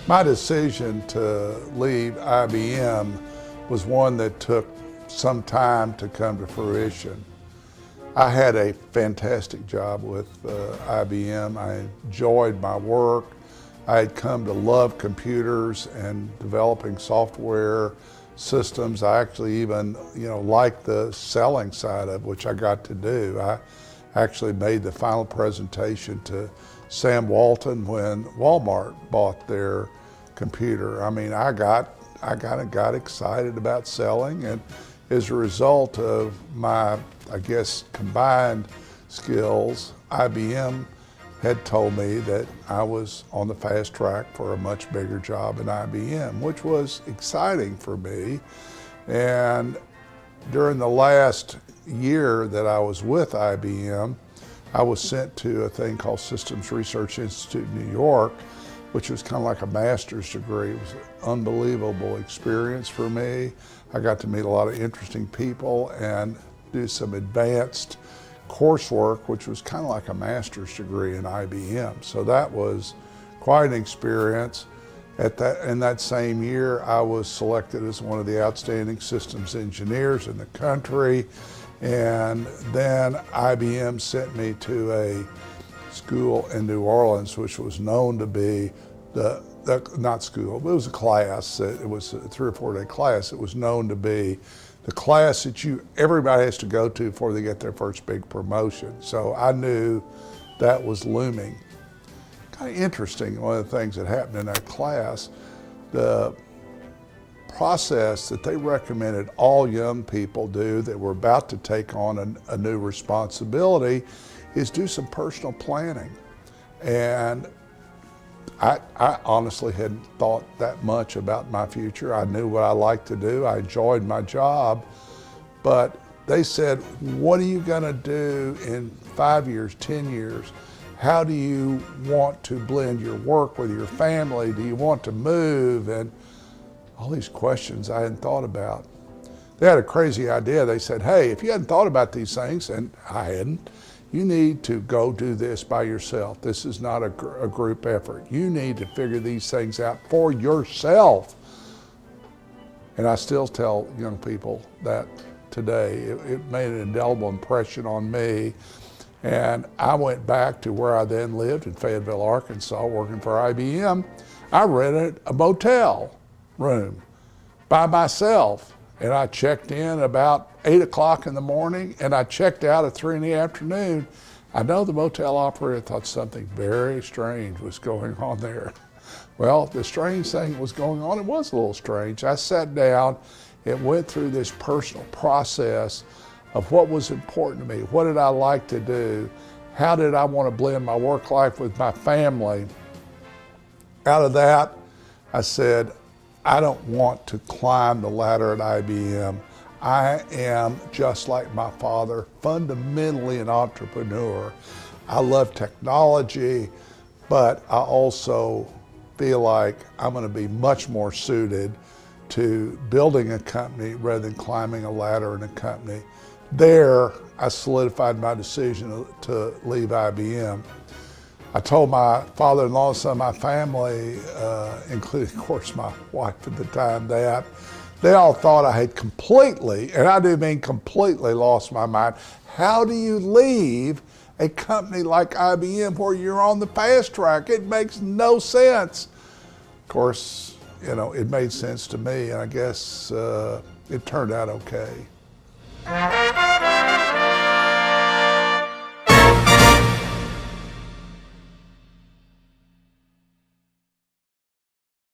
My decision to leave IBM was one that took some time to come to fruition. I had a fantastic job with IBM. I enjoyed my work. I had come to love computers and developing software systems. I actually even, liked the selling side of which I got to do. I actually made the final presentation to Sam Walton when Walmart bought their computer. I mean, I kind of got excited about selling, and as a result of my, combined skills, IBM had told me that I was on the fast track for a much bigger job in IBM, which was exciting for me. And during the last year that I was with IBM, I was sent to a thing called Systems Research Institute in New York, which was kind of like a master's degree. It was an unbelievable experience for me. I got to meet a lot of interesting people and do some advanced coursework, which was kind of like a master's degree in IBM. So that was quite an experience. In that same year, I was selected as one of the outstanding systems engineers in the country. And then IBM sent me to a school in New Orleans, which was known to be not school, but it was a class. It was a 3 or 4 day class. It was known to be the class that everybody has to go to before they get their first big promotion. So I knew that was looming. Kind of interesting, one of the things that happened in that class, the process that they recommended all young people do that were about to take on a new responsibility is do some personal planning. And I honestly hadn't thought that much about my future. I knew what I liked to do. I enjoyed my job. But they said, what are you going to do in 5 years, 10 years? How do you want to blend your work with your family? Do you want to move? And all these questions I hadn't thought about. They had a crazy idea. They said, hey, if you hadn't thought about these things, and I hadn't, you need to go do this by yourself. This is not a group effort. You need to figure these things out for yourself. And I still tell young people that today. It made an indelible impression on me. And I went back to where I then lived in Fayetteville, Arkansas, working for IBM. I rented a motel room by myself. And I checked in about 8 o'clock in the morning, and I checked out at 3 in the afternoon. I know the motel operator thought something very strange was going on there. Well, the strange thing that was going on, it was a little strange. I sat down and went through this personal process of what was important to me. What did I like to do? How did I want to blend my work life with my family? Out of that, I said, I don't want to climb the ladder at IBM. I am just like my father, fundamentally an entrepreneur. I love technology, but I also feel like I'm going to be much more suited to building a company rather than climbing a ladder in a company. There, I solidified my decision to leave IBM. I told my father-in-law and some of my family, including, of course, my wife at the time, that they all thought I had completely, and I do mean completely, lost my mind. How do you leave a company like IBM where you're on the fast track? It makes no sense. Of course, it made sense to me, and I guess it turned out okay.